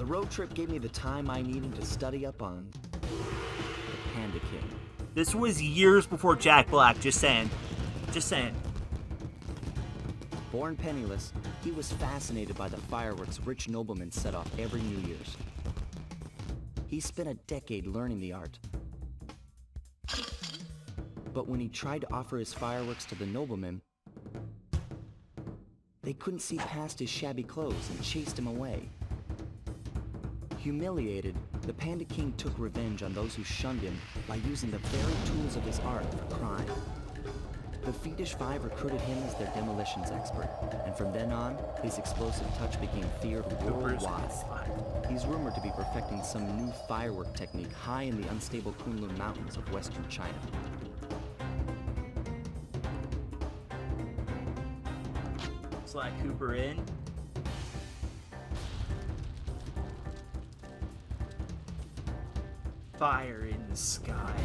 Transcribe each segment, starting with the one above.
road trip gave me the time I needed to study up on the Panda King. This was years before Jack Black, just saying. Just saying. Born penniless, he was fascinated by the fireworks rich noblemen set off every New Year's. He spent a decade learning the art. But when he tried to offer his fireworks to the noblemen, they couldn't see past his shabby clothes and chased him away. Humiliated, the Panda King took revenge on those who shunned him by using the very tools of his art for crime. The Fiendish Five recruited him as their demolitions expert, and from then on, his explosive touch became feared worldwide. He's rumored to be perfecting some new firework technique high in the unstable Kunlun Mountains of western China. Slide Cooper in. Fire in the sky.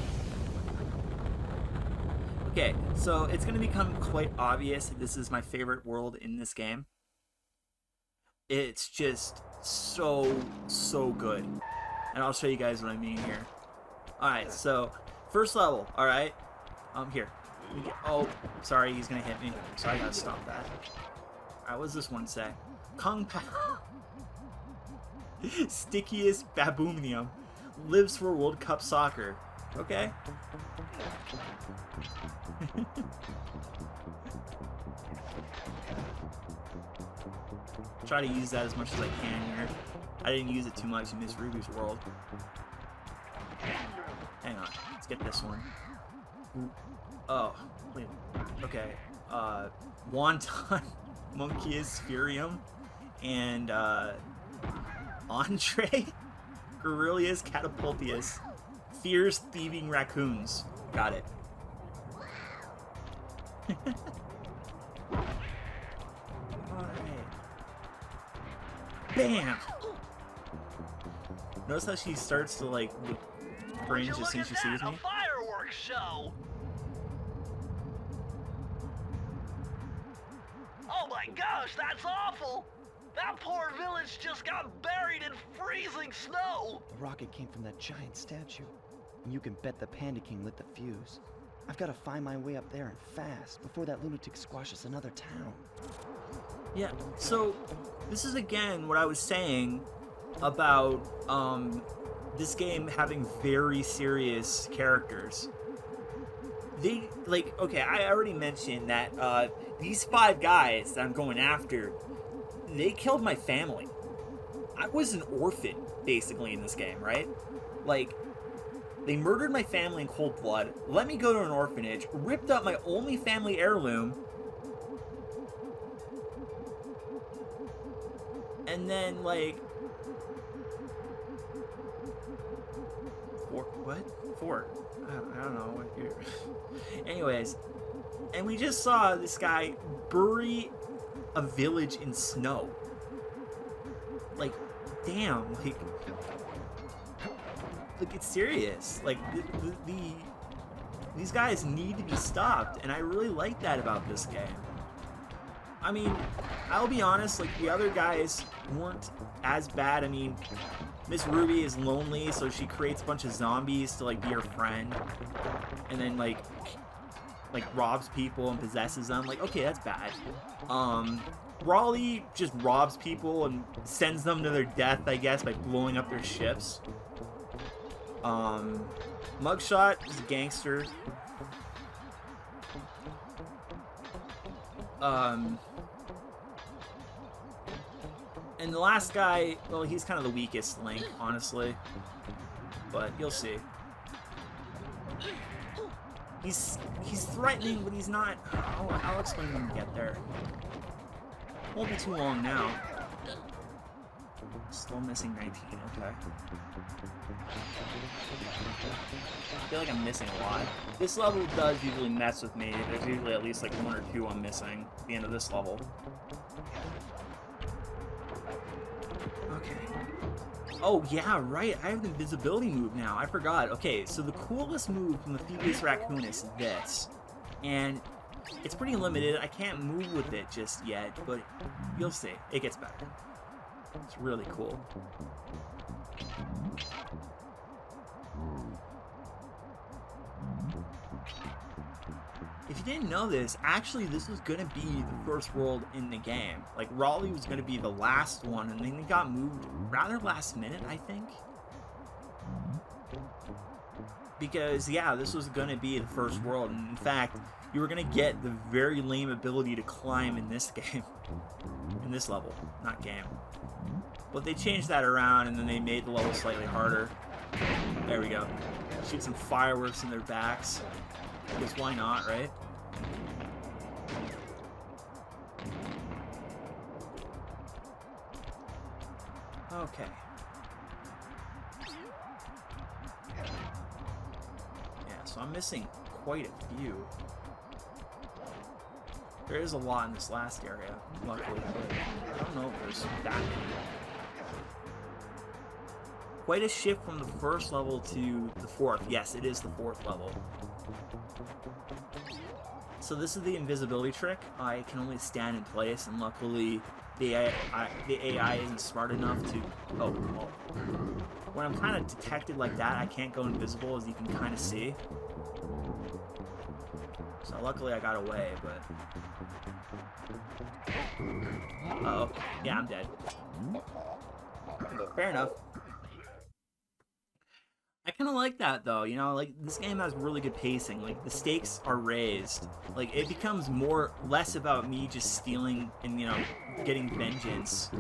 Okay, so it's going to become quite obvious that this is my favorite world in this game. It's just so good. And I'll show you guys what I mean here. Alright, so first level, alright? Here. Oh, sorry, he's going to hit me. So I got to stop that. Alright, what does this one say? Kung Pa... Stickiest Baboonium lives for World Cup soccer. Okay. Try to use that as much as I can here. I didn't use it too much in Miss Ruby's world. Hang on, let's get this one. Oh, wait. Okay. Wonton Monkeyus Spherium and Entree Gorilius Catapultius fears thieving raccoons. Got it. Alright. Bam! Notice how she starts to like cringe as soon as she sees me? A fireworks show! Oh my gosh, that's awful! That poor village just got buried in freezing snow! The rocket came from that giant statue, and you can bet the Panda King lit the fuse. I've got to find my way up there and fast before that lunatic squashes another town. Yeah, so this is again what I was saying about this game having very serious characters. They, like, okay, I already mentioned that these 5 guys that I'm going after, they killed my family. I was an orphan, basically, in this game, right? Like, they murdered my family in cold blood, let me go to an orphanage, ripped up my only family heirloom, and then, like... Four? I don't know what you're... Anyways, and we just saw this guy bury a village in snow. Like, damn, like it's serious. Like, these guys need to be stopped, and I really like that about this game. I mean, I'll be honest, like, the other guys weren't as bad. I mean, Miss Ruby is lonely, so she creates a bunch of zombies to, like, be her friend, and then, like robs people and possesses them. Like, okay, that's bad. Raleigh just robs people and sends them to their death, I guess, by blowing up their ships. Mugshot is a gangster. And the last guy, well, he's kind of the weakest link, honestly. But you'll see. He's threatening, but he's not. I'll explain when we get there. Won't be too long now. Still missing 19, okay. I feel like I'm missing a lot. This level does usually mess with me. There's usually at least like 1 or 2 I'm missing at the end of this level. Okay. Oh, yeah, right. I have the invisibility move now. I forgot. Okay, so the coolest move from the Thievius Raccoonus is this. And it's pretty limited. I can't move with it just yet, but you'll see. It gets better. It's really cool. If you didn't know this, actually this was gonna be the first world in the game. Like, Raleigh was gonna be the last one, and then it got moved rather last minute, I think. Because, yeah, this was gonna be the first world, and in fact, you were gonna get the very lame ability to climb in this game. In this level, not game. But they changed that around, and then they made the level slightly harder. There we go. Shoot some fireworks in their backs. Because why not, right? Okay. Yeah, so I'm missing quite a few. There is a lot in this last area, luckily, but I don't know if there's that many. Quite a shift from the first level to the fourth. Yes, it is the fourth level. So this is the invisibility trick. I can only stand in place, and luckily the AI isn't smart enough to... Oh, well. When I'm kind of detected like that, I can't go invisible, as you can kind of see. So luckily I got away, but... Uh-oh. Yeah, I'm dead. Fair enough. I kind of like that, though, you know, like, this game has really good pacing, like, the stakes are raised, like, it becomes less about me just stealing and, you know, getting vengeance,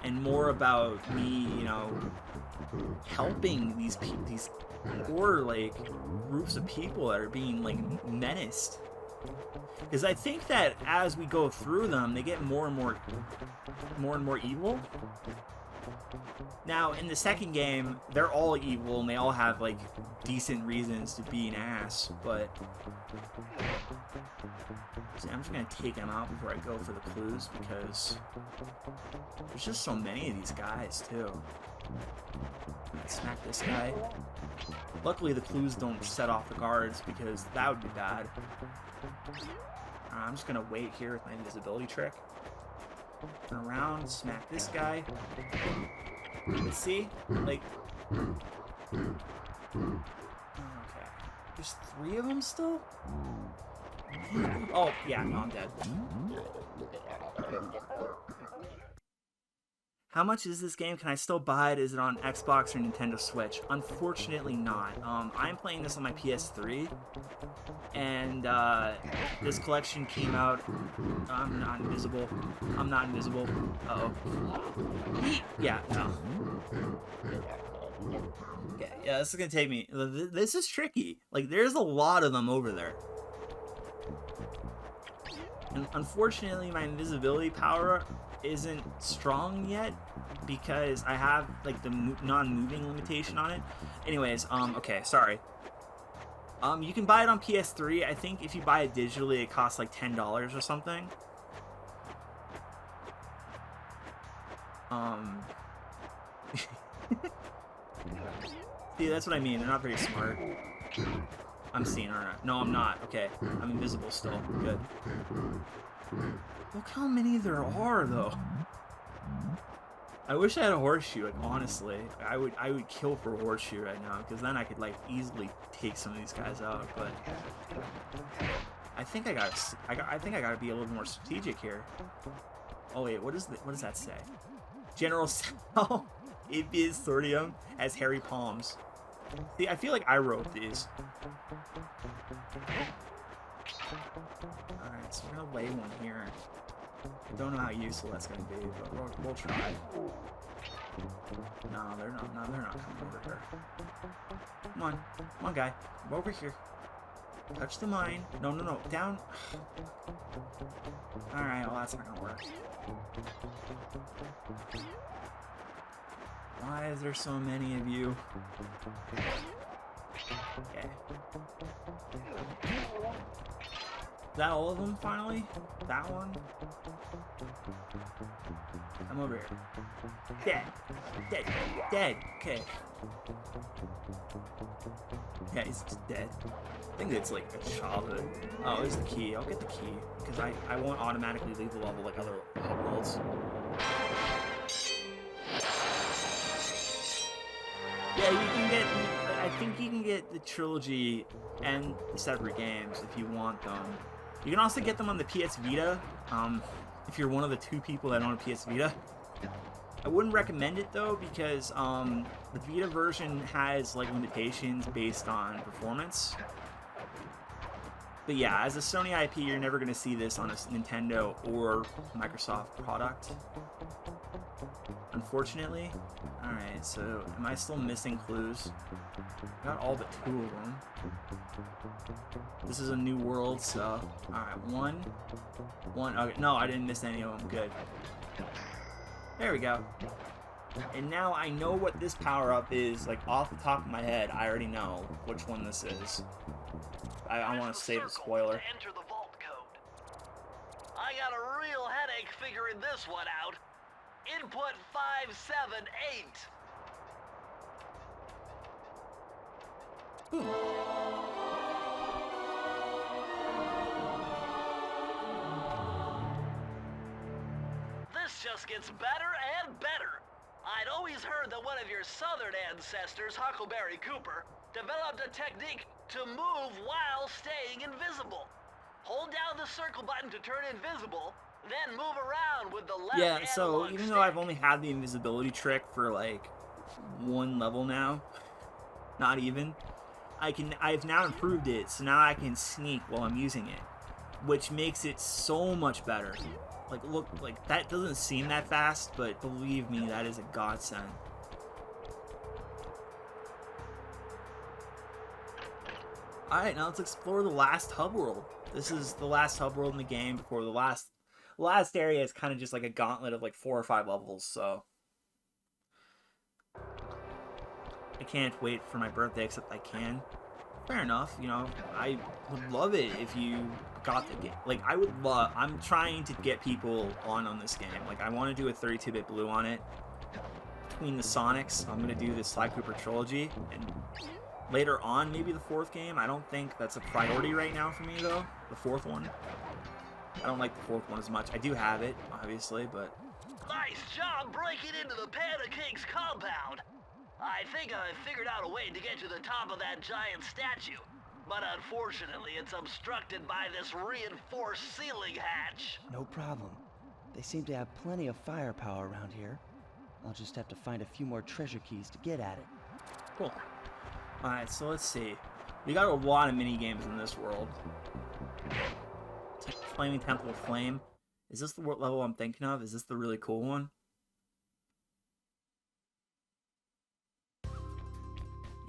and more about me, you know, helping these poor, like, groups of people that are being, like, menaced, because I think that as we go through them, they get more and more evil. Now, in the second game, they're all evil, and they all have, like, decent reasons to be an ass, but... See, I'm just gonna take them out before I go for the clues, because... there's just so many of these guys, too. Smack this guy. Luckily, the clues don't set off the guards, because that would be bad. I'm just gonna wait here with my invisibility trick. Turn around, smack this guy. Let's see, like, okay, there's 3 of them still? Oh, yeah, no, I'm dead. How much is this game? Can I still buy it? Is it on Xbox or Nintendo Switch? Unfortunately not. I'm playing this on my PS3, and this collection came out... I'm not invisible. I'm not invisible. Uh-oh. Yeah, no. Okay, yeah, this is gonna take me... This is tricky. Like, there's a lot of them over there. And unfortunately, my invisibility power isn't strong yet, because I have, like, the non-moving limitation on it. Anyways, okay, sorry. You can buy it on PS3. I think if you buy it digitally, it costs like $10 or something. See, that's what I mean. They're not very smart. I'm seen, aren't I? No, I'm not. Okay, I'm invisible still. Good. Look how many there are, though. I wish I had a horseshoe. Like, honestly, I would kill for a horseshoe right now, because then I could, like, easily take some of these guys out. But I think I gotta be a little more strategic here. Oh wait, what does that say? General Sal Thievius Thorium has hairy palms. See, I feel like I wrote these. Alright, so we're gonna lay one here. I don't know how useful that's gonna be, but we'll try. No, they're not coming over here. Come on, guy. Come over here. Touch the mine. No, down. Alright, well, that's not gonna work. Why is there so many of you? Okay. Is that all of them, finally? That one? I'm over here. Dead. Okay. Yeah, he's just dead. I think it's like a childhood. Oh, there's the key. I'll get the key, because I won't automatically leave the level like other worlds. Yeah, you can get. I think you can get the trilogy and the separate games if you want them. You can also get them on the PS Vita. If you're one of the 2 people that own a PS Vita. I wouldn't recommend it though because the Vita version has like limitations based on performance. But yeah, as a Sony IP, you're never going to see this on a Nintendo or Microsoft product. Unfortunately. Alright, so am I still missing clues? I got all but 2 of them. This is a new world, so... Alright, one. Okay, no, I didn't miss any of them. Good. There we go. And now I know what this power-up is, like, off the top of my head. I already know which one this is. I want to save a spoiler. Enter the vault code. I got a real headache figuring this one out. Input 578. This just gets better and better. I'd always heard that one of your southern ancestors, Huckleberry Cooper, developed a technique to move while staying invisible. Hold down the circle button to turn invisible, then move around with the left Yeah, so analog even though stick. I've only had the invisibility trick for like 1 level now, not even, I've now improved it, so now I can sneak while I'm using it, which makes it so much better. Like, look, like, that doesn't seem that fast, but believe me, that is a godsend. Alright, now let's explore the last hub world. This is the last hub world in the game before the last area is kind of just like a gauntlet of like 4 or 5 levels, so... I can't wait for my birthday, except I can. Fair enough, you know, I would love it if you got the game. Like, I'm trying to get people on this game. Like, I want to do a 32-bit blue on it. Between the Sonics, I'm going to do the Sly Cooper trilogy, and later on, maybe the 4th game. I don't think that's a priority right now for me, though, the 4th one. I don't like the 4th one as much. I do have it, obviously, but... Nice job breaking into the Panda King's compound. I think I figured out a way to get to the top of that giant statue. But unfortunately, it's obstructed by this reinforced ceiling hatch. No problem. They seem to have plenty of firepower around here. I'll just have to find a few more treasure keys to get at it. Cool. Alright, so let's see. We got a lot of mini-games in this world. Flaming Temple of Flame. Is this the level I'm thinking of? Is this the really cool one?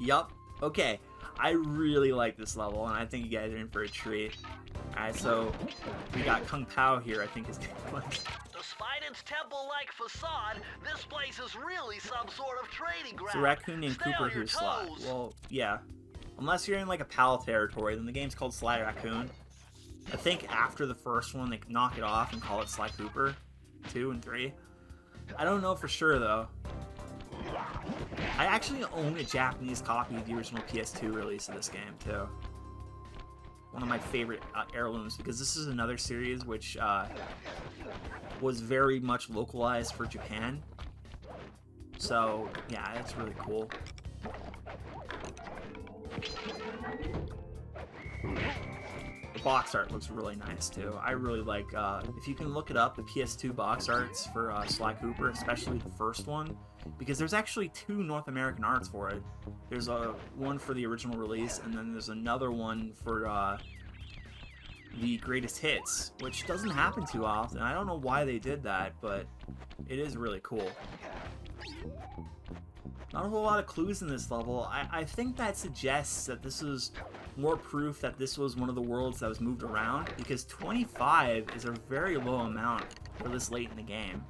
Yup. Okay. I really like this level, and I think you guys are in for a treat. Alright, so we got Kung Pao here, I think is good. Despite its temple-like facade, this place is really some sort of trading ground. It's a raccoon named Stay Cooper on your who's Sly. toes. Well, yeah. Unless you're in like a PAL territory, then the game's called Sly Raccoon. I think after the first one, they knock it off and call it Sly Cooper 2 and 3. I don't know for sure, though. I actually own a Japanese copy of the original PS2 release of this game, too. One of my favorite heirlooms, because this is another series which was very much localized for Japan. So, yeah, that's really cool. The box art looks really nice too. I really like, if you can look it up, the PS2 box arts for Sly Cooper, especially the first one, because there's actually 2 North American arts for it. There's one for the original release, and then there's another one for the greatest hits, which doesn't happen too often. I don't know why they did that, but it is really cool. Not a whole lot of clues in this level. I think that suggests that this is more proof that this was one of the worlds that was moved around, because 25 is a very low amount for this late in the game.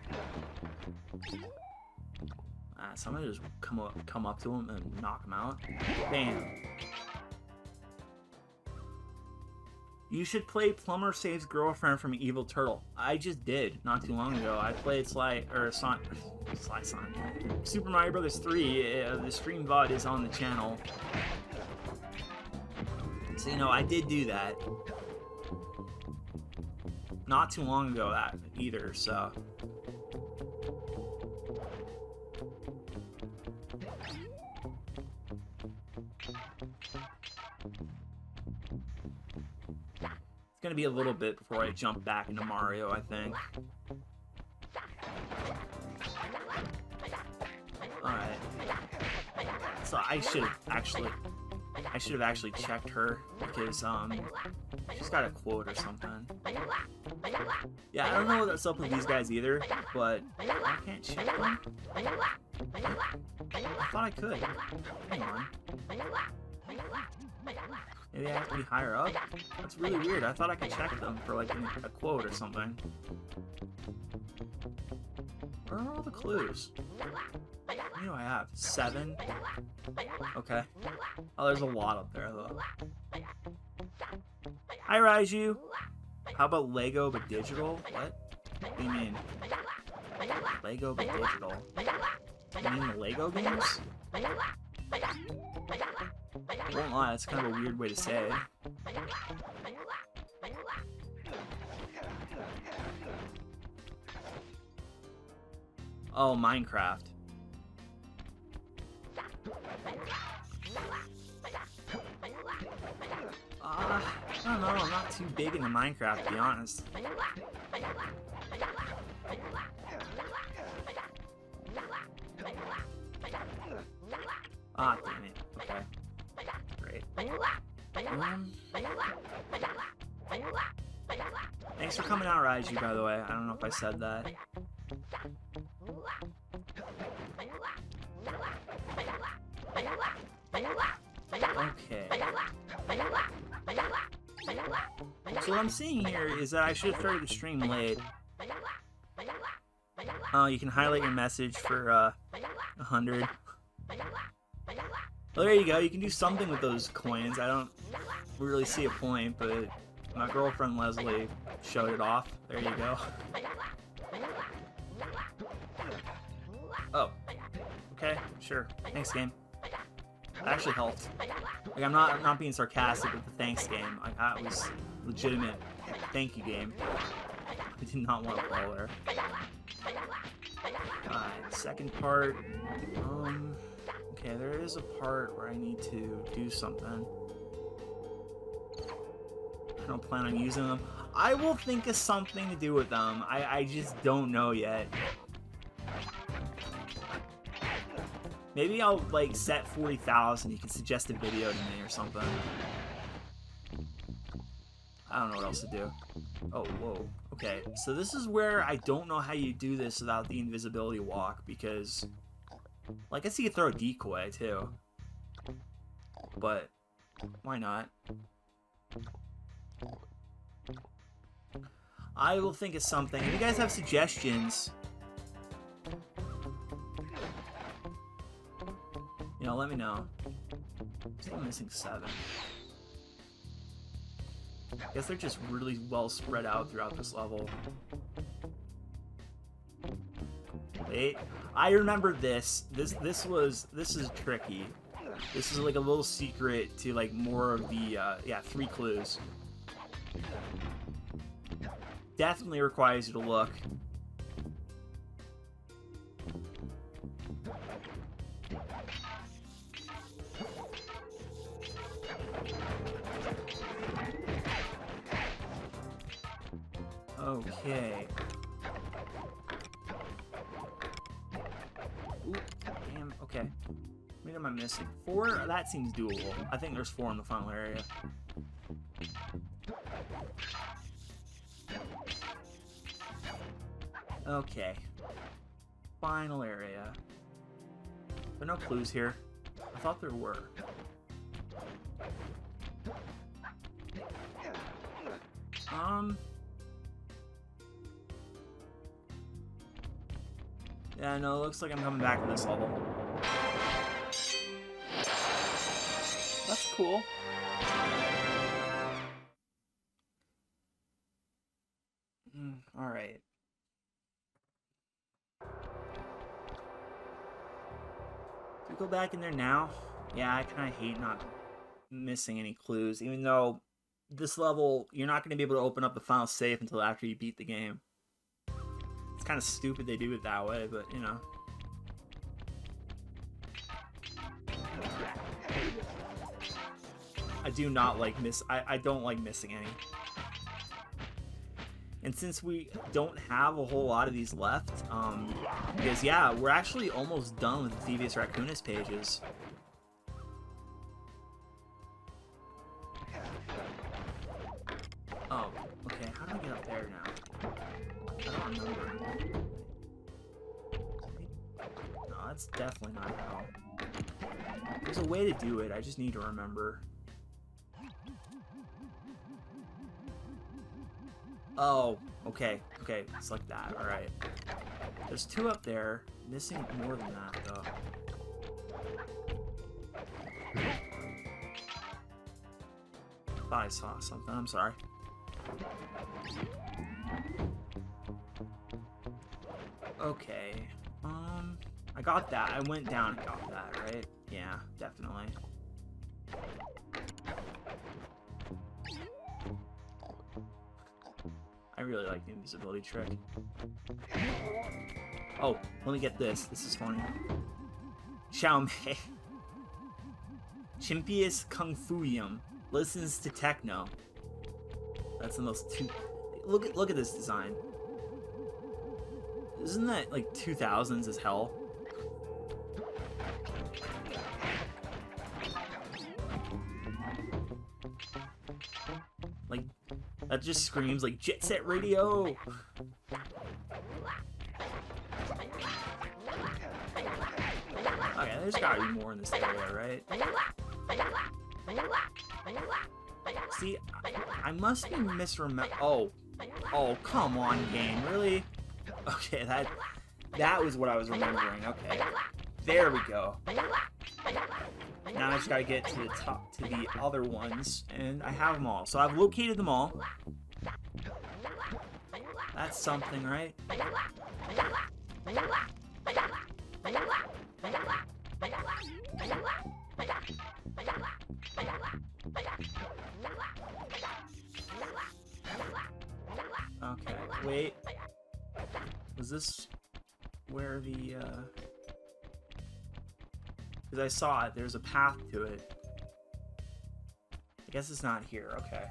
So I'm gonna just come up to him and knock him out. Bam. You should play Plumber Saves Girlfriend from Evil Turtle. I just did not too long ago. I played Sonic. Super Mario Bros. 3. The stream VOD is on the channel. So, you know, I did do that. Not too long ago either, so. gonna be a little bit before I jump back into Mario, I think. Alright. So I should have actually checked her because she's got a quote or something. Yeah, I don't know what's up with these guys either, but I can't check them. I thought I could. Hang on. Maybe I have to be higher up? That's really weird. I thought I could check them for like a quote or something. Where are all the clues? What do I have? 7? Okay. Oh, there's a lot up there though. Hi, Raiju. How about Lego but digital? What do you mean? Lego but digital? You mean the Lego games? Won't lie, that's kind of a weird way to say it. Oh, Minecraft. I don't know, I'm not too big into Minecraft, to be honest. Ah, damn it. Okay. Great. Thanks for coming out, Raiju, by the way. I don't know if I said that. Okay. So what I'm seeing here is that I should have started the stream late. Oh, you can highlight your message for 100. Well, there you go. You can do something with those coins. I don't really see a point, but my girlfriend Leslie showed it off. There you go. Oh. Okay, sure. Thanks, game. That actually helped. Like, I'm not being sarcastic with the thanks game. Like, that was legitimate. Thank you, game. I did not want to fall there. Alright, second part. Okay, there is a part where I need to do something. I don't plan on using them. I will think of something to do with them. I just don't know yet. Maybe I'll, like, set 40,000. You can suggest a video to me or something. I don't know what else to do. Oh, whoa. Okay, so this is where I don't know how you do this without the invisibility walk, because... Like, I guess you could throw a decoy, too. But, why not? I will think of something. If you guys have suggestions... You know, let me know. I'm missing 7. I guess they're just really well spread out throughout this level. Wait, I remember this. This is tricky. This is like a little secret to like more of the 3 clues. Definitely requires you to look. Okay. Ooh, damn, okay. How many am I missing? 4? That seems doable. I think there's 4 in the final area. Okay. Final area. There are no clues here. I thought there were. Yeah, no, it looks like I'm coming back to this level. That's cool. Alright. Do we go back in there now? Yeah, I kind of hate not missing any clues, even though this level, you're not going to be able to open up the final save until after you beat the game. It's kind of stupid they do it that way, but, you know. I do not like I don't like missing any. And since we don't have a whole lot of these left, because yeah, we're actually almost done with the Thievius Raccoonus pages. Oh, okay, how do we get up there now? I don't remember. No, that's definitely not how. There's a way to do it, I just need to remember. Oh, okay, it's like that, alright. There's 2 up there, missing more than that, though. Thought I saw something, I'm sorry. Okay, I got that, I went down and got that, right? Yeah, definitely. I really like the invisibility trick. Oh, let me get this. This is funny. Xiaomei. Chimpius Kung Fuium listens to techno. That's the most look at this design. Isn't that like 2000s as hell? Like, that just screams like Jet Set Radio. Okay, there's gotta be more in this area, right? See, I must be misremembering. Oh, come on, game, really? Okay, that was what I was remembering. Okay, there we go. Now I just gotta get to the top, to the other ones, and I have them all. So I've located them all. That's something, right? Okay, wait. Was this where the, because I saw it, there's a path to it. I guess it's not here, okay.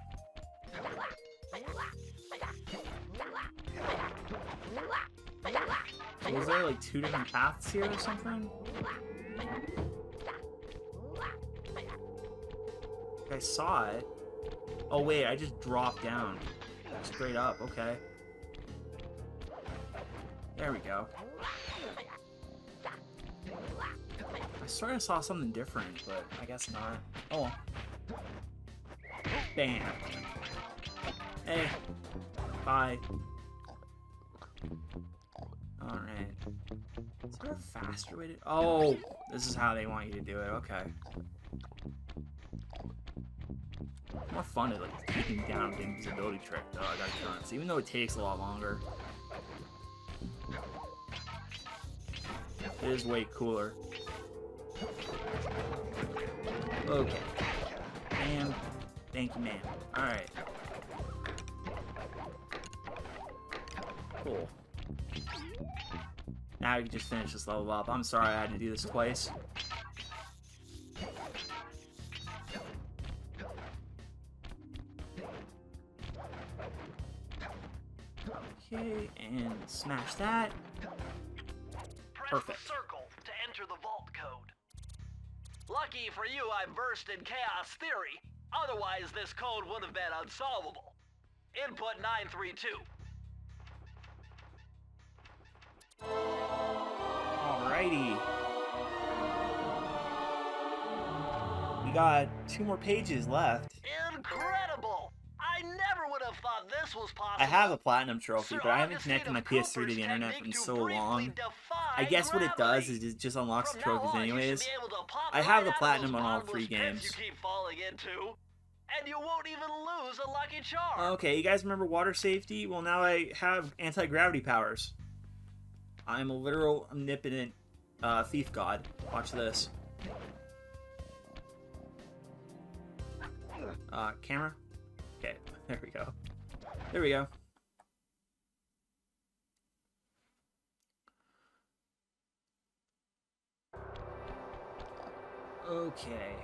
So was there like 2 different paths here or something? I saw it. Oh wait, I just dropped down. Straight up, okay. There we go. I swear I saw something different, but I guess not. Oh. Bam. Hey. Bye. Alright. Is there a faster way to... Oh! This is how they want you to do it. Okay. More fun to like keeping down the invisibility trick though, I gotta be honest. Even though it takes a lot longer. It is way cooler. Okay. And thank you, man. Alright. Cool. Now we can just finish this level up. I'm sorry I had to do this twice. Okay, and smash that. Perfect. Press the circle to enter the vault code. Lucky for you, I versed in chaos theory. Otherwise, this code would have been unsolvable. Input 932. Alrighty. We got 2 more pages left. Incredible! I never would have thought this was possible. I have a platinum trophy, but I haven't connected my PS3 to the internet in so long. I guess what it does is it just unlocks the trophies anyways. I have the platinum on all 3 games. You keep falling into, and you won't even lose a lucky charm. Okay, you guys remember water safety? Well, now I have anti-gravity powers. I'm a literal omnipotent thief god. Watch this. Camera? Okay, there we go. There we go. Okay.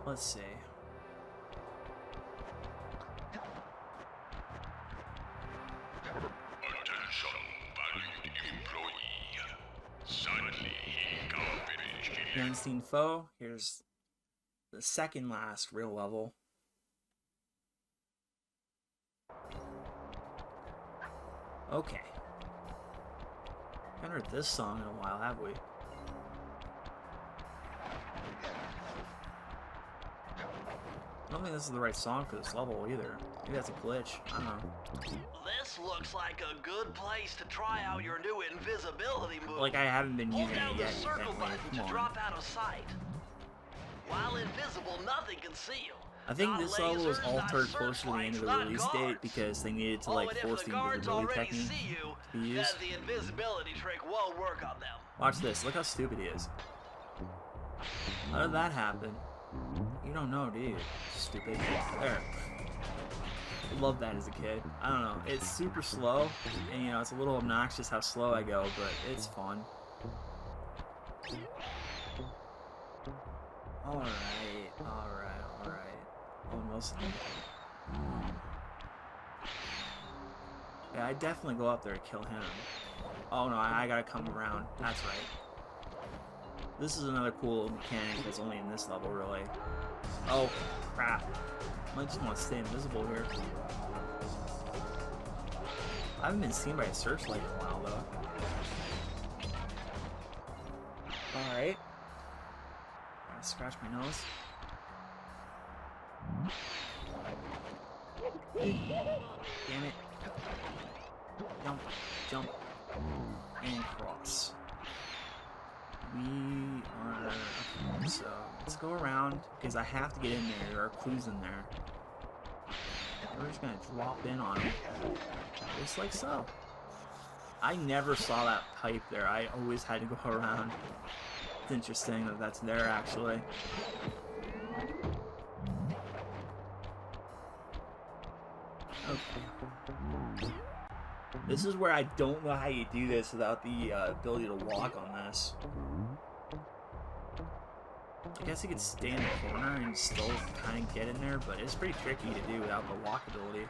Let's see. The unseen foe. Here's the second last real level. Okay. Haven't heard this song in a while, have we? I don't think this is the right song for this level either. Maybe that's a glitch. I don't know. This looks like a good place to try out your new invisibility move. Like I haven't been Hold using down it the yet. circle button Come to on. drop out of sight. While invisible, nothing can see you. I think Not this level was lasers, not altered closer to the end of the searchlights, release not date guards. because they needed to Oh, like and force if the the guards invisibility already technique see you, to be then used. the invisibility trick won't work on them. Watch this. Look how stupid he is. How did that happen? You don't know, do you? Stupid. There. I loved that as a kid. I don't know. It's super slow, and you know, it's a little obnoxious how slow I go, but it's fun. Alright. Almost. Yeah, I definitely go up there and kill him. Oh no, I gotta come around. That's right. This is another cool mechanic that's only in this level, really. Oh, crap. I just want to stay invisible here. I haven't been seen by a searchlight in a while, though. Alright. Gotta scratch my nose. Damn it. Jump, and cross. We are... Okay, so let's go around, because I have to get in there. There are clues in there. We're just gonna drop in on them. Just like so. I never saw that pipe there. I always had to go around. It's interesting that that's there, actually. Okay. This is where I don't know how you do this without the ability to walk on this. I guess you could stay in the corner and still kind of get in there, but it's pretty tricky to do without the walk ability.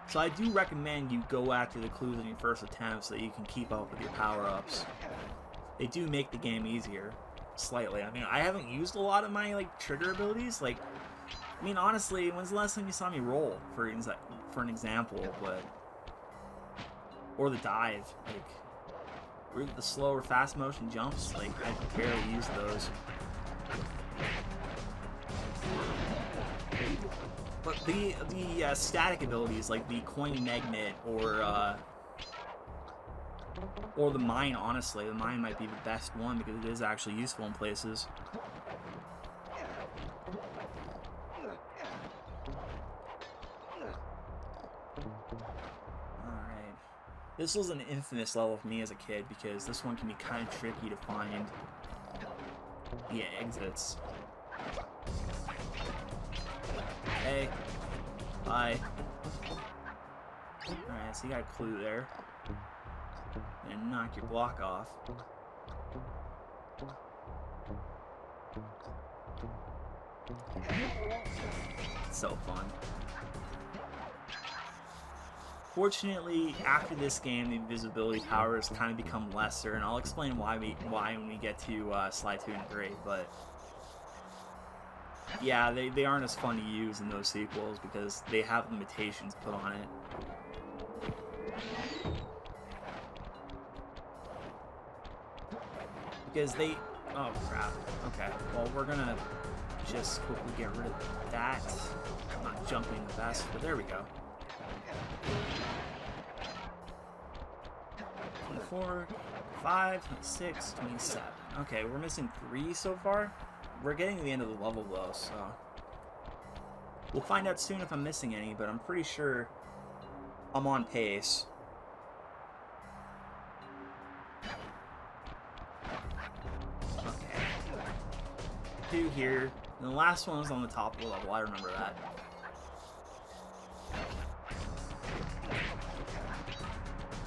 So I do recommend you go after the clues in your first attempt so that you can keep up with your power-ups. They do make the game easier, slightly. I mean, I haven't used a lot of my like trigger abilities. Like, I mean, honestly, when's the last time you saw me roll, for an example? But or the dive, like the slow or fast motion jumps. Like, I barely use those. But the static abilities, like the coin magnet or the mine, honestly, the mine might be the best one because it is actually useful in places. Alright. This was an infamous level for me as a kid because this one can be kind of tricky to find the exits. Hey. Bye. Alright, so you got a clue there. And knock your block off. It's so fun. Fortunately, after this game, the invisibility powers kind of become lesser, and I'll explain why when we get to Sly 2 and 3, but yeah, they aren't as fun to use in those sequels because they have limitations put on it. Because they... Oh, crap. Okay, well, we're gonna just quickly get rid of that. I'm not jumping the best, but there we go. 24, 25, 26, 27. Okay, we're missing 3 so far. We're getting to the end of the level, though, so... We'll find out soon if I'm missing any, but I'm pretty sure I'm on pace. Okay. 2 here. And the last one was on the top of the level, I remember that.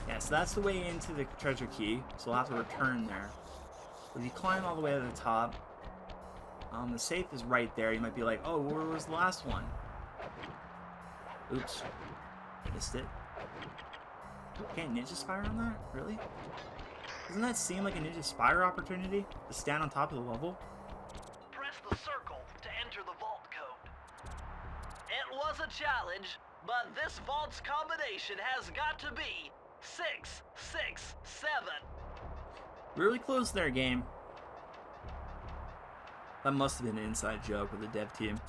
Yeah, so that's the way into the treasure key, so we'll have to return there. If you climb all the way to the top, the safe is right there. You might be like, oh, where was the last one? Oops. Missed it. Can't ninja fire on that? Really? Doesn't that seem like a Ninja Spire opportunity? To stand on top of the level? Press the circle to enter the vault code. It was a challenge, but this vault's combination has got to be 667. Really close there, game. That must have been an inside joke with the dev team.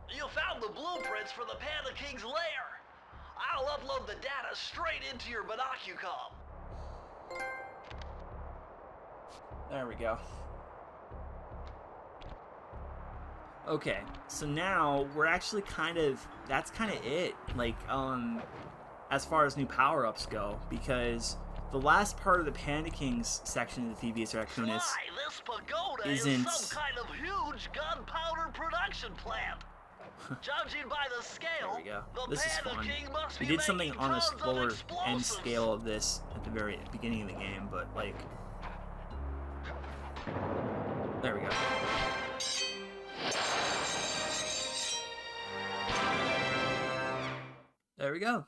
You found the blueprints for the Panda King's lair. I'll upload the data straight into your binocucom. There we go. Okay, so now we're actually that's kind of it, like, as far as new power-ups go, because the last part of the Panda King's section of the Thievius Raccoonus This pagoda isn't... is some kind of huge gunpowder production plant. Judging by the scale, There we go. the This is Panda fun. King must We be did something making on a tons of slower end explosives. scale of this at the very beginning of the game, but, like... There we go. There we go.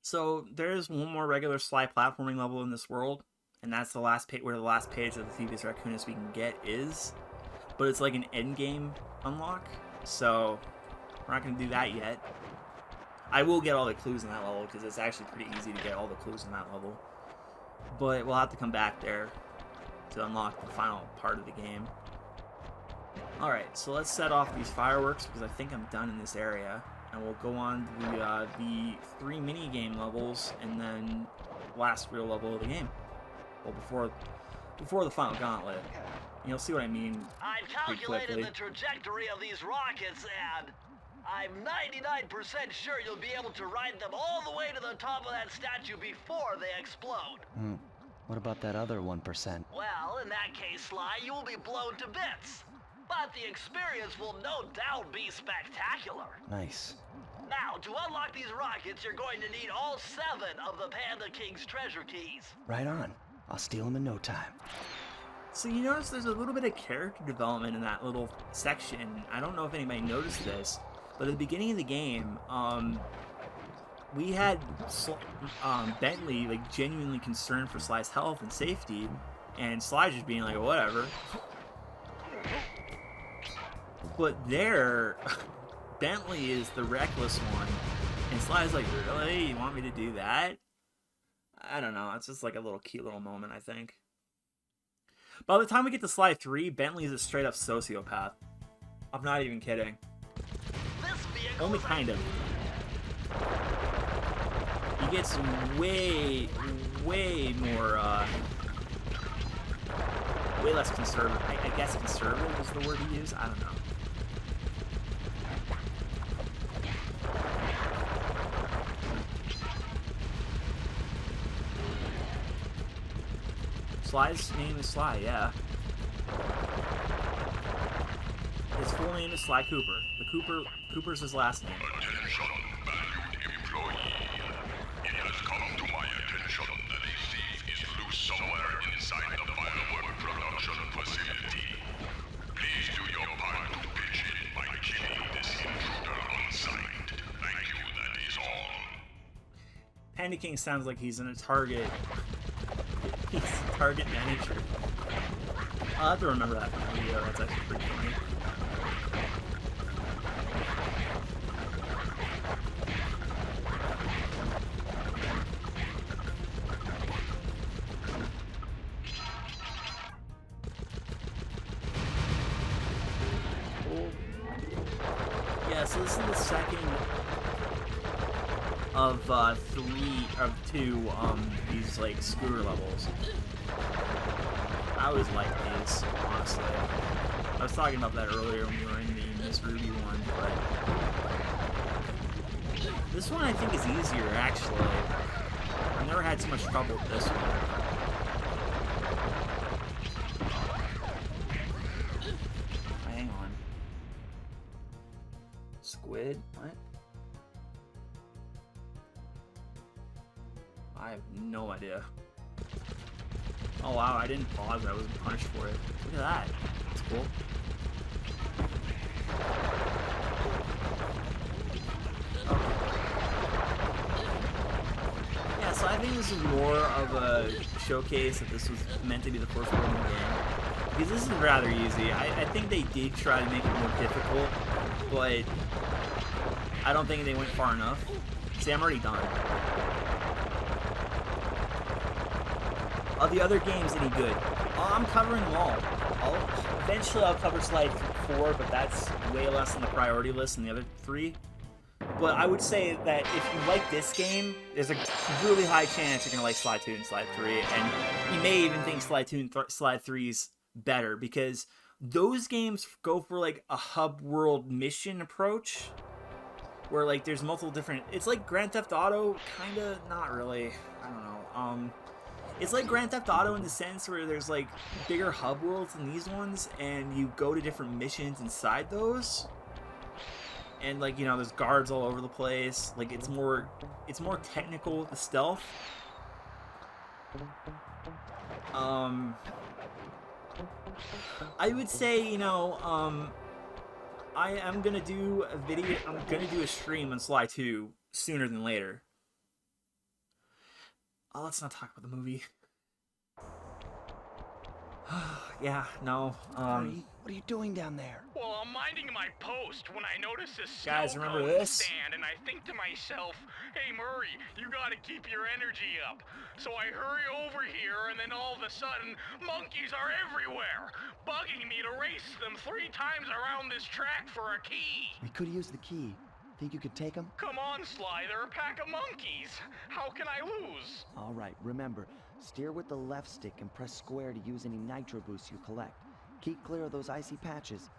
So there's one more regular Sly platforming level in this world, and that's the last where the last page of the Thievius Raccoonus we can get is. But it's like an endgame unlock, so we're not going to do that yet. I will get all the clues in that level, because it's actually pretty easy to get all the clues in that level. But we'll have to come back there to unlock the final part of the game. Alright, so let's set off these fireworks, because I think I'm done in this area. And we'll go on to the 3 mini-game levels, and then last real level of the game. Well, before the final gauntlet. And you'll see what I mean I've pretty calculated quickly. the trajectory of these rockets, and I'm 99% sure you'll be able to ride them all the way to the top of that statue before they explode. What about that other 1%? Well, in that case, Sly, you will be blown to bits. But the experience will no doubt be spectacular. Nice. Now, to unlock these rockets, you're going to need all 7 of the Panda King's treasure keys. Right on. I'll steal them in no time. So you notice there's a little bit of character development in that little section. I don't know if anybody noticed this, but at the beginning of the game, we had Bentley like genuinely concerned for Sly's health and safety, and Sly just being like, whatever. But there, Bentley is the reckless one, and Sly's like, really? You want me to do that? I don't know. It's just like a little cute little moment, I think. By the time we get to Sly 3, Bentley is a straight up sociopath. I'm not even kidding. This vehicle Only is kind of. He gets way more, way less conservative. I guess conservative is the word he used. I don't know. Sly's name is Sly, yeah. His full name is Sly Cooper. Cooper's his last name. Attention, valued employee. It has come to my attention that a thief is loose somewhere inside the firework production facility. Please do your part to pitch in by killing this intruder on site. Thank you, that is all. Panda King sounds like he's in a Target. He's a Target manager. I'll have to remember that from the video. That's actually pretty funny. Yeah, so this is the second of 2 these like scooter levels. I always like these, honestly. I was talking about that earlier when we were in the Miss Rudie one, but this one I think is easier actually. I've never had so much trouble with this one. Hang on. Squid? What? I have no idea. Oh wow, I didn't pause, I wasn't punished for it. Look at that. That's cool. this is more of a showcase that this was meant to be the first one in the game. Because this is rather easy. I think they did try to make it more difficult, but I don't think they went far enough. See, I'm already done. Are the other games any good? I'm covering them all. Eventually I'll cover Slide 4, but that's way less on the priority list than the other 3. But I would say that if you like this game, there's a really high chance you're going to like Slide 2 and Slide 3, and you may even think Slide 2 and Slide 3's better, because those games go for like a hub world mission approach, where like there's multiple different... It's like Grand Theft Auto, kind of, not really, I don't know. It's like Grand Theft Auto in the sense where there's like bigger hub worlds than these ones, and you go to different missions inside those. And like, you know, there's guards all over the place. Like it's more technical with the stealth. I would say, you know, I am gonna do a video. I'm gonna do a stream on Sly 2 sooner than later. Oh, let's not talk about the movie. Yeah, no. Hurry, what are you doing down there? Well, I'm minding my post when I notice this Guys, snow remember cone this? stand, and I think to myself, hey Murray, you gotta keep your energy up. So I hurry over here, and then all of a sudden, monkeys are everywhere, bugging me to race them 3 times around this track for a key. We could use the key. Think you could take him? Come on, Sly, they're a pack of monkeys. How can I lose? All right, remember, steer with the left stick and press square to use any nitro boosts you collect. Keep clear of those icy patches.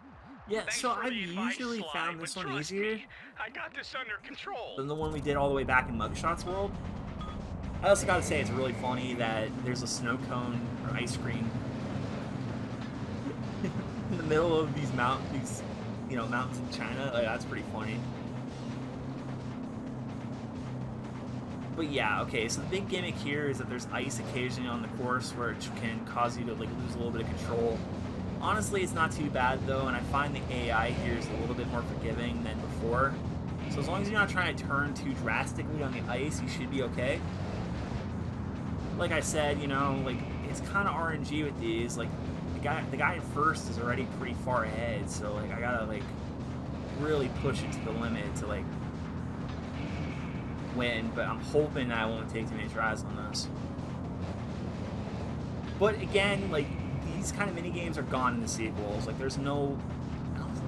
Yeah, Thanks so for I've the advice, usually Sly, found this but one trust easier me, I got this under control. than the one we did all the way back in Mugshots World. I also gotta say, it's really funny that there's a snow cone or ice cream in the middle of these mountains in China. Like, that's pretty funny. But yeah, okay, so the big gimmick here is that there's ice occasionally on the course where it can cause you to like lose a little bit of control. Honestly, it's not too bad though, and I find the AI here is a little bit more forgiving than before. So as long as you're not trying to turn too drastically on the ice, you should be okay. Like I said, you know, like it's kind of RNG with these. Like the guy in first is already pretty far ahead, so like I gotta like really push it to the limit to like win, but I'm hoping I won't take too many tries on this. But again, like these kind of mini games are gone in the sequels. Like I don't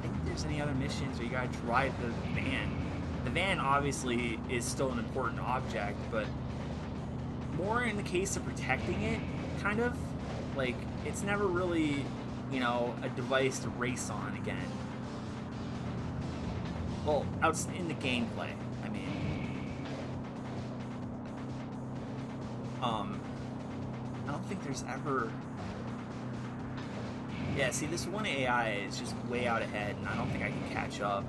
think there's any other missions where you gotta drive the van. The van obviously is still an important object, but more in the case of protecting it, kind of. Like it's never really, you know, a device to race on again. Well, out in the gameplay, I mean. I don't think there's ever... Yeah, see, this one AI is just way out ahead, and I don't think I can catch up.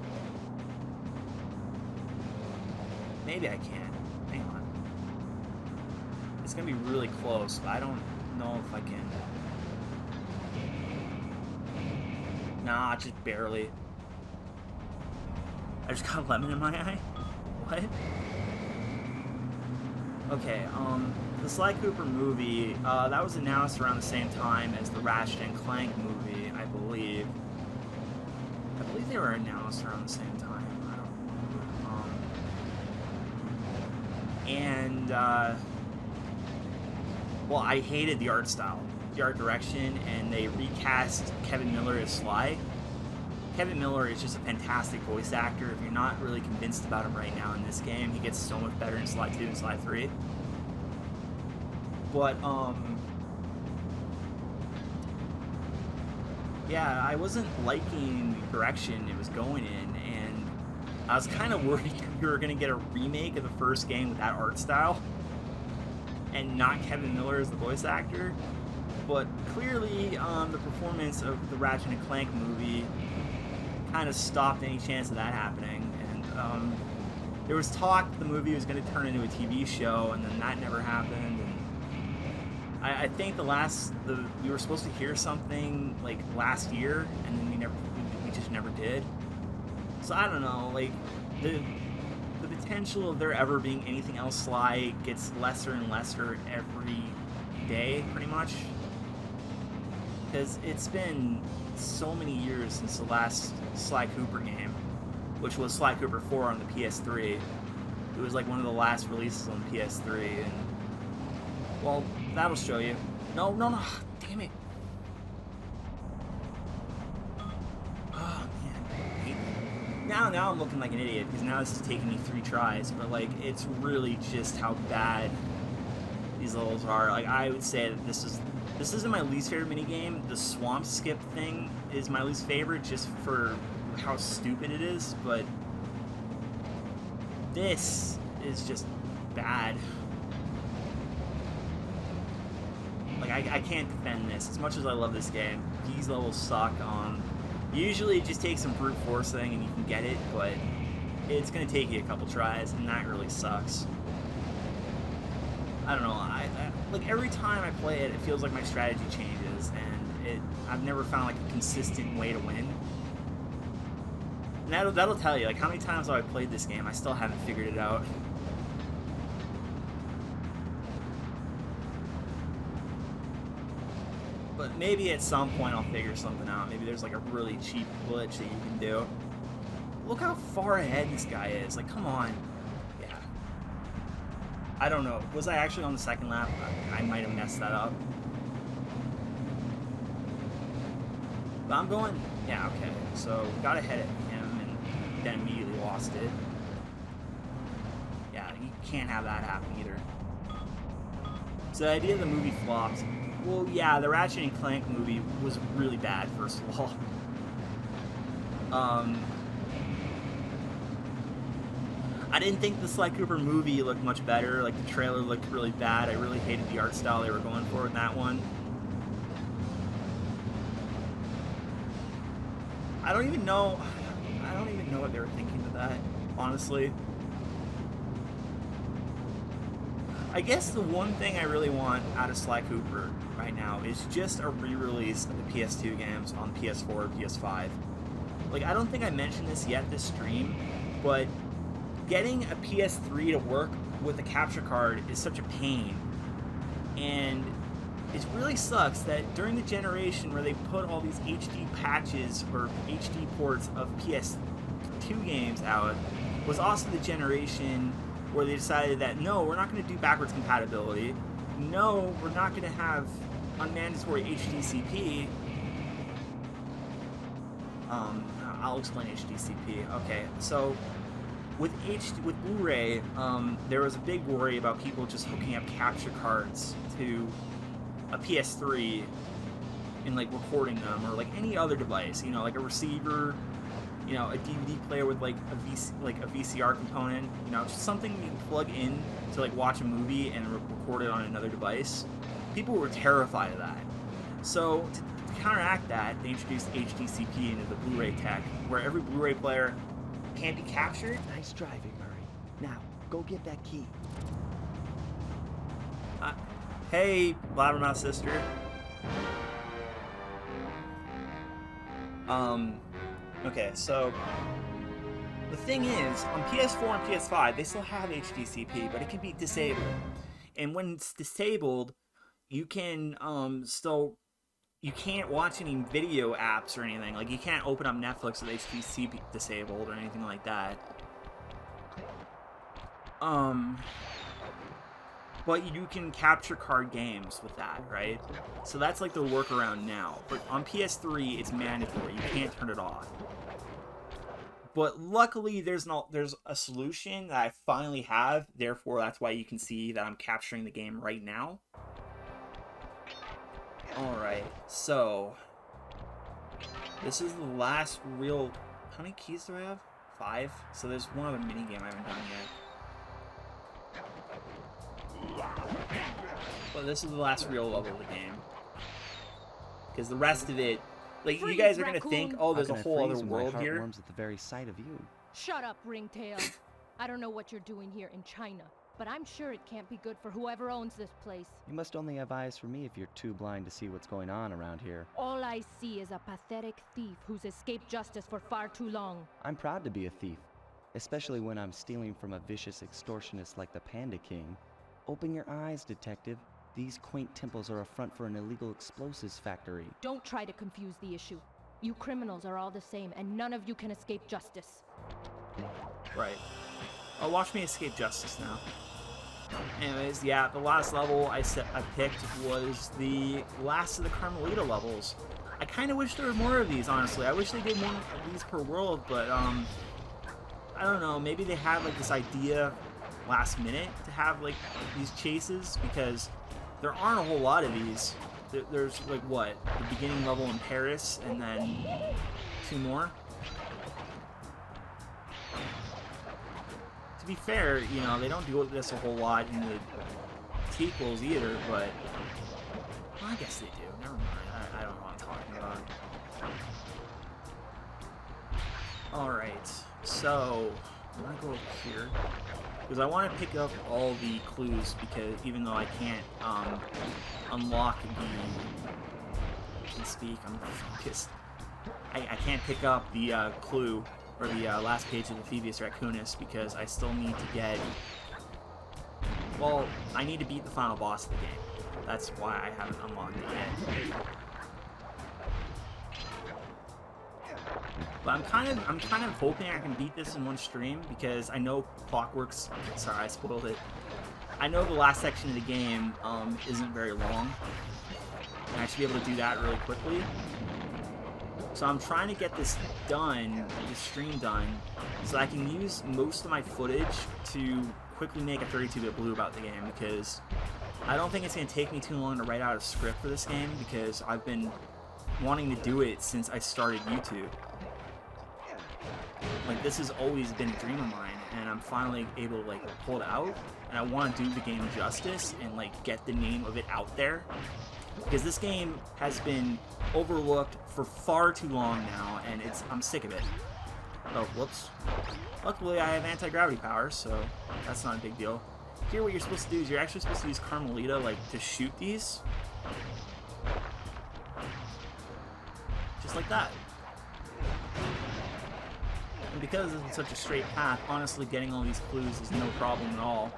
Maybe I can. Hang on. It's gonna be really close, but I don't know if I can. Nah, just barely. I just got a lemon in my eye? What? Okay, the Sly Cooper movie, that was announced around the same time as the Ratchet and Clank movie, I believe. I believe they were announced around the same time. I don't remember. Well, I hated the art style, the art direction, and they recast Kevin Miller as Sly. Kevin Miller is just a fantastic voice actor. If you're not really convinced about him right now in this game, he gets so much better in Sly 2 and Sly 3. But, yeah, I wasn't liking the direction it was going in, and I was kind of worried we were going to get a remake of the first game with that art style, and not Kevin Miller as the voice actor. But clearly, the performance of the Ratchet and Clank movie kind of stopped any chance of that happening, and there was talk the movie was going to turn into a TV show, and then that never happened. And I think we were supposed to hear something like last year, and then we just never did. So I don't know, like the potential of there ever being anything else Sly gets lesser and lesser every day, pretty much. Because it's been so many years since the last Sly Cooper game, which was Sly Cooper 4 on the PS3. It was like one of the last releases on the PS3, and well, that'll show you. No, damn it. Oh man, I hate that. Now I'm looking like an idiot because now this is taking me 3 tries, but like it's really just how bad these levels are. Like I would say that this isn't my least favorite minigame. The swamp skip thing is my least favorite just for how stupid it is, but this is just bad. Like, I can't defend this. As much as I love this game, these levels suck. Usually it just takes some brute force thing and you can get it, but it's going to take you a couple tries, and that really sucks. I don't know. Like, every time I play it, it feels like my strategy changes, and I've never found, like, a consistent way to win. And that'll tell you, like, how many times have I played this game, I still haven't figured it out. But maybe at some point I'll figure something out. Maybe there's, like, a really cheap glitch that you can do. Look how far ahead this guy is. Like, come on. Yeah. I don't know. Was I actually on the second lap? I might have messed that up. But I'm going... Yeah, okay. So, got ahead of him and then immediately lost it. Yeah, you can't have that happen either. So the idea of the movie flopped. Well, yeah, the Ratchet and Clank movie was really bad, first of all. I didn't think the Sly Cooper movie looked much better. Like, the trailer looked really bad. I really hated the art style they were going for in that one. I don't even know what they were thinking with that, honestly. I guess the one thing I really want out of Sly Cooper right now is just a re-release of the PS2 games on PS4 or PS5. Like, I don't think I mentioned this yet this stream, but getting a PS3 to work with a capture card is such a pain. And it really sucks that during the generation where they put all these HD patches or HD ports of PS2 games out was also the generation where they decided that, no, we're not going to do backwards compatibility. No, we're not going to have unmandatory HDCP. I'll explain HDCP. Okay, so with Blu-ray, there was a big worry about people just hooking up capture cards to a PS3 and like recording them, or like any other device, you know, like a receiver, you know, a DVD player with like a VCR component, you know, just something you can plug in to like watch a movie and record it on another device. People were terrified of that. So to counteract that, they introduced HDCP into the Blu-ray tech, where every Blu-ray player can be captured. Nice driving, Murray. Now, go get that key. Hey, Blabbermouth sister. Okay, so the thing is, on PS4 and PS5, they still have HDCP, but it can be disabled. And when it's disabled, you can you can't watch any video apps or anything. Like, you can't open up Netflix with HDCP disabled or anything like that. But you can capture card games with that, right? So that's like the workaround now. But on PS3, it's mandatory. You can't turn it off. But luckily, there's a solution that I finally have. Therefore, that's why you can see that I'm capturing the game right now. Alright, so this is the last real... How many keys do I have? 5? So there's one other minigame I haven't done yet. But this is the last real level of the game. Because the rest of it... Like, you guys are going to think, oh, there's a whole other world here. Warms at the very sight of you. Shut up, Ringtail. I don't know what you're doing here in China, but I'm sure it can't be good for whoever owns this place. You must only have eyes for me if you're too blind to see what's going on around here. All I see is a pathetic thief who's escaped justice for far too long. I'm proud to be a thief. especially when I'm stealing from a vicious extortionist like the Panda King. Open your eyes, detective. These quaint temples are a front for an illegal explosives factory. Don't try to confuse the issue. You criminals are all the same, and none of you can escape justice. Right. Oh, watch me escape justice now. Anyways, yeah, the last level I picked was the last of the Carmelita levels. I kind of wish there were more of these, honestly. I wish they did more of these per world, but, I don't know, maybe they had, like, this idea last minute to have, like, these chases, because there aren't a whole lot of these. There's, like, what? The beginning level in Paris, and then 2 more? To be fair, you know, they don't do this a whole lot in the sequels either, but... Well, I guess they do. Never mind. I don't know what I'm talking about. Alright, so... I'm gonna go over here. Because I want to pick up all the clues, because even though I can't, unlock the... I can speak, I'm focused. I can't pick up the, clue, or the, last page of the Thievius Raccoonus, because I still need to get... Well, I need to beat the final boss of the game. That's why I haven't unlocked it yet. But I'm kind of hoping I can beat this in one stream, because I know Clockwork's... Sorry, I spoiled it. I know the last section of the game isn't very long, and I should be able to do that really quickly. So I'm trying to get this done, this stream done, so I can use most of my footage to quickly make a 32-bit blue about the game, because I don't think it's going to take me too long to write out a script for this game, because I've been wanting to do it since I started YouTube. Like, this has always been a dream of mine, and I'm finally able to, like, pull it out, and I want to do the game justice and, like, get the name of it out there. Because this game has been overlooked for far too long now, and I'm sick of it. Oh, whoops. Luckily, I have anti-gravity powers, so that's not a big deal. Here, what you're supposed to do is you're actually supposed to use Carmelita, like, to shoot these. Just like that. And because this is such a straight path, honestly, getting all these clues is no problem at all.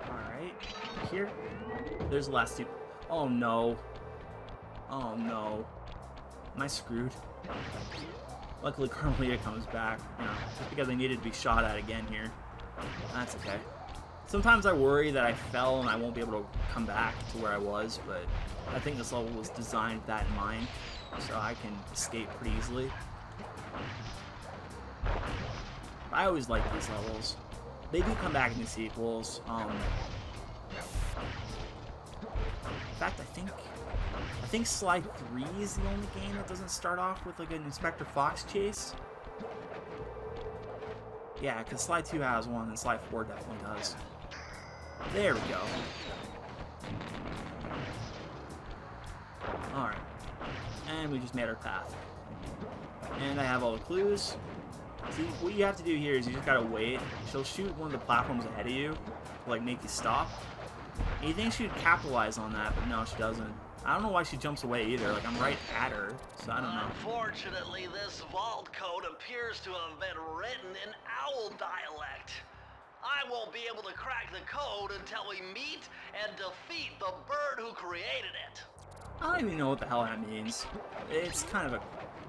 Alright. Here. There's the last 2. Oh no. Oh no. Am I screwed? Luckily, Carmelita comes back, you know, just because I needed to be shot at again here. That's okay. Sometimes I worry that I fell and I won't be able to come back to where I was, but I think this level was designed with that in mind, so I can escape pretty easily. I always like these levels. They do come back in the sequels. In fact, I think Slide 3 is the only game that doesn't start off with like an Inspector Fox chase. Yeah, because Slide 2 has one, and Slide 4 definitely does. There we go. Alright. And we just made our path. And I have all the clues. See, what you have to do here is you just gotta wait. She'll shoot one of the platforms ahead of you to like make you stop. And you think she'd capitalize on that, but no, she doesn't. I don't know why she jumps away either. Like, I'm right at her, so I don't know. Unfortunately, this vault code appears to have been written in owl dialect. I won't be able to crack the code until we meet and defeat the bird who created it. I don't even know what the hell that means. It's kind of a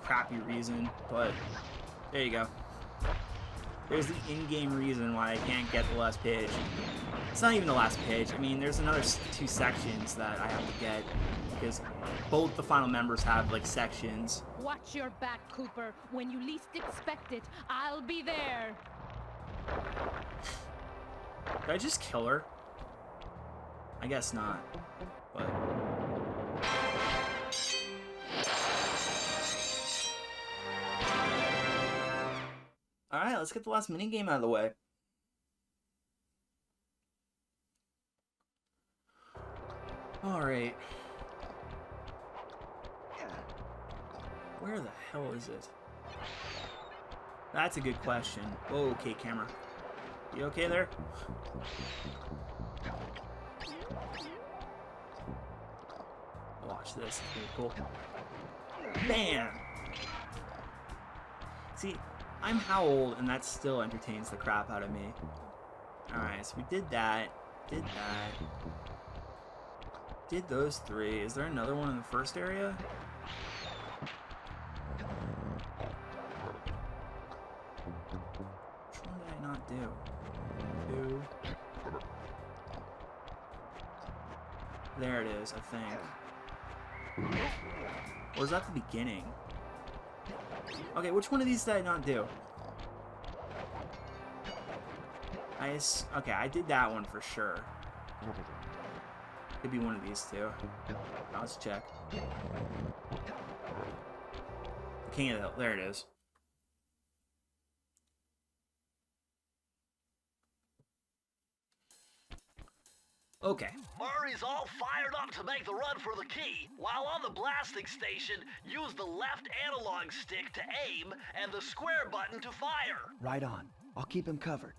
crappy reason, but there you go. There's the in-game reason why I can't get the last page. It's not even the last page. I mean, there's another 2 sections that I have to get, because both the final members have, like, sections. Watch your back, Cooper. When you least expect it, I'll be there. Did I just kill her? I guess not, but... Alright, let's get the last minigame out of the way. Alright. Where the hell is it? That's a good question. Oh, okay, camera. You okay there? Watch this. It's pretty cool. Bam! See, I'm how old, and that still entertains the crap out of me. Alright, so we did that. Did that. Did those three. Is there another one in the first area? Which one did I not do? 2. There it is, I think. Or was that the beginning? Okay, which one of these did I not do? Okay, I did that one for sure. Could be one of these two. Now let's check. The King of the Hill. There it is. Okay. Murray's all fired up to make the run for the key. While on the blasting station, use the left analog stick to aim and the square button to fire. Right on. I'll keep him covered.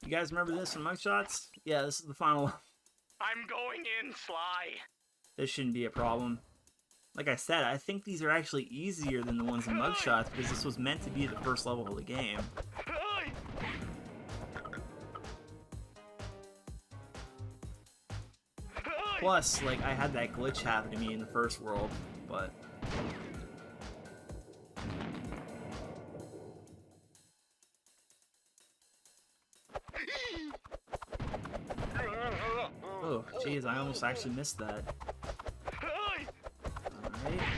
You guys remember this from mugshots? Yeah, this is the final one. I'm going in, Sly. This shouldn't be a problem. Like I said, I think these are actually easier than the ones in mugshots because this was meant to be the first level of the game. Plus, like, I had that glitch happen to me in the first world, but... Oh, jeez, I almost actually missed that. Alright.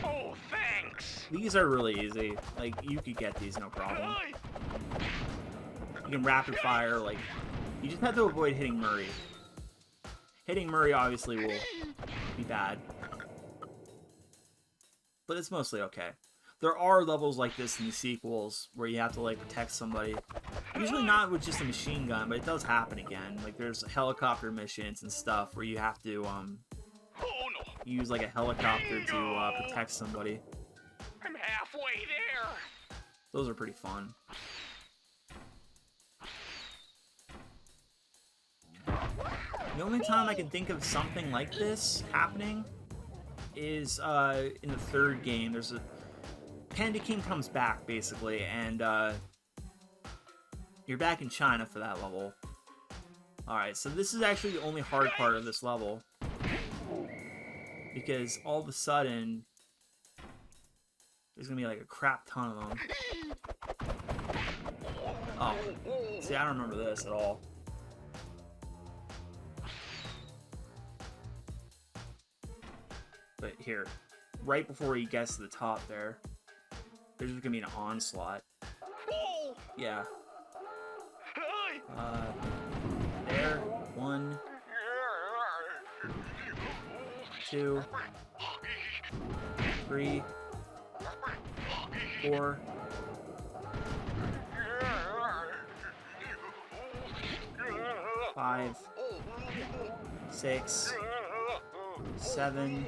Oh, thanks. These are really easy. Like, you could get these no problem. You can rapid fire, like... You just have to avoid hitting Murray. Hitting Murray obviously will be bad. But it's mostly okay. There are levels like this in the sequels where you have to, like, protect somebody. Usually not with just a machine gun, but it does happen again. Like, there's helicopter missions and stuff where you have to, use, like, a helicopter to protect somebody. I'm halfway there. Those are pretty fun. The only time I can think of something like this happening is in the third game. There's a Panda King comes back basically, and you're back in China for that level. Alright, so this is actually the only hard part of this level, because all of a sudden there's gonna be like a crap ton of them. Oh, see, I don't remember this at all. But here, right before he gets to the top there, there's gonna be an onslaught. Yeah. There. 1, 2, 3, 4. 5, 6, 7,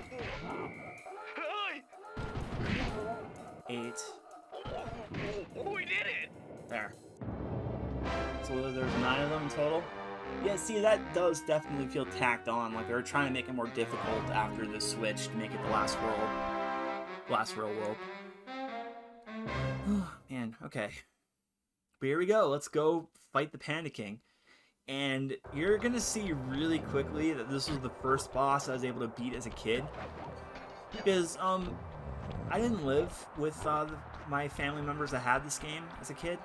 8. We did it! There. So there's 9 of them in total. Yeah, see, that does definitely feel tacked on. Like, they were trying to make it more difficult after the switch to make it the last world. Last real world. Oh, man, okay. But here we go. Let's go fight the Panda King. And you're gonna see really quickly that this was the first boss I was able to beat as a kid. Because, I didn't live with my family members that had this game as a kid.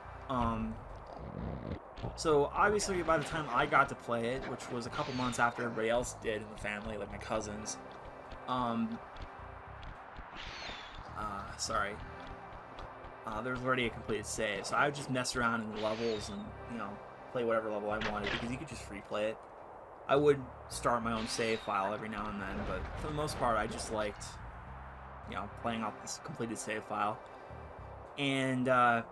So obviously by the time I got to play it, which was a couple months after everybody else did in the family, like my cousins, there was already a completed save. So I would just mess around in the levels and, you know, play whatever level I wanted because you could just free play it. I would start my own save file every now and then, but for the most part I just liked, you know, playing off this completed save file. And I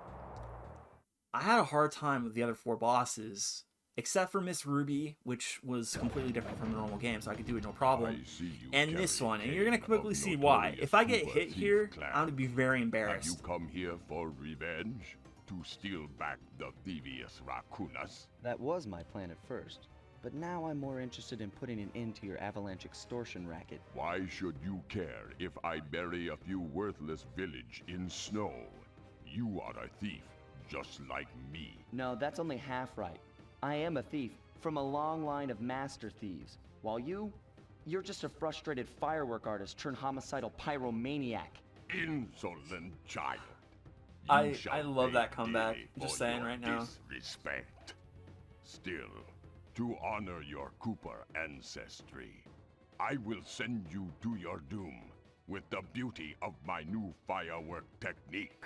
had a hard time with the other 4 bosses except for Miss Ruby, which was completely different from the normal game, so I could do it no problem. I see you And this carry one, and a you're gonna cane quickly of see why. notorious If I get Cooper hit thief here, clan. I'm gonna be very Have you embarrassed. come here for revenge? To steal back the Thievius Raccoonus? That was my plan at first, but now I'm more interested in putting an end to your avalanche extortion racket. Why should you care if I bury a few worthless village in snow? You are a thief, just like me. No, that's only half right. I am a thief from a long line of master thieves, while you're just a frustrated firework artist turned homicidal pyromaniac. Insolent child. I love that comeback, just saying right now. Disrespect. Still, to honor your Cooper ancestry, I will send you to your doom with the beauty of my new firework technique,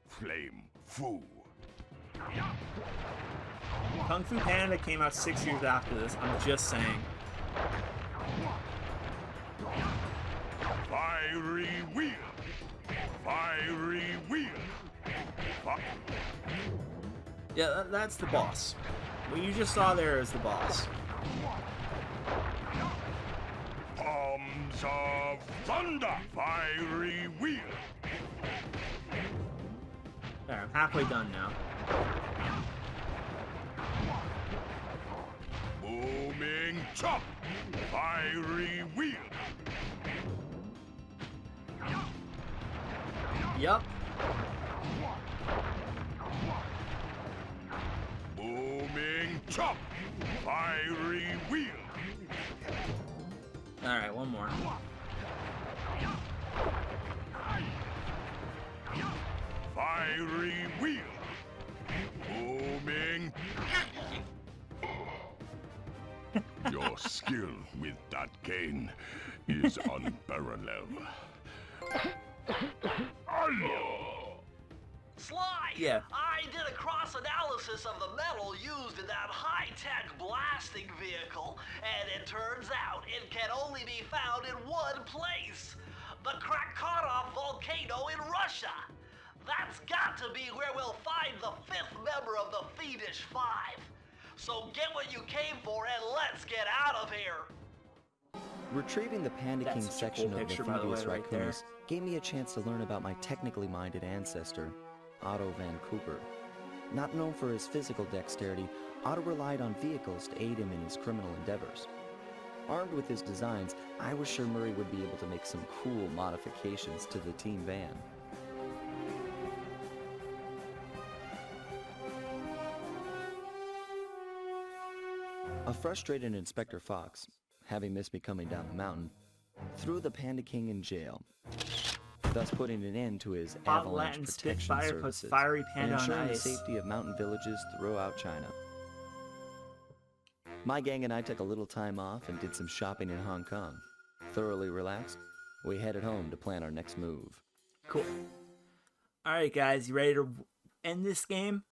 Flame Fu. Kung Fu Panda came out 6 years after this, I'm just saying. Fiery wheel! Fiery wheel! Yeah, that's the boss. What you just saw there is the boss. Palms of thunder! Fiery wheel! There, I'm halfway done now. Booming chop! Fiery wheel! Yup. Booming chop! Fiery wheel! Alright, one more. Fiery wheel! Booming... Your skill with that cane is unparalleled. Sly! Yeah. I did a cross-analysis of the metal used in that high-tech blasting vehicle, and it turns out it can only be found in one place. The Krakatoa volcano in Russia. That's got to be where we'll find the 5th member of the Fiendish Five. So get what you came for and let's get out of here. Retrieving the Panda That's King such a section cool of the picture, by the way, Thievius right there. Raccoonus gave me a chance to learn about my technically minded ancestor, Otto Van Cooper. Not known for his physical dexterity, Otto relied on vehicles to aid him in his criminal endeavors. Armed with his designs, I was sure Murray would be able to make some cool modifications to the team van. A frustrated Inspector Fox, having missed me coming down the mountain, threw the Panda King in jail, thus putting an end to his Bob avalanche Latin protection Spitfire puts services Fiery and Panda on ensuring the ice. safety of mountain villages throughout China. My gang and I took a little time off and did some shopping in Hong Kong. Thoroughly relaxed, we headed home to plan our next move. Cool. Alright guys, you ready to end this game?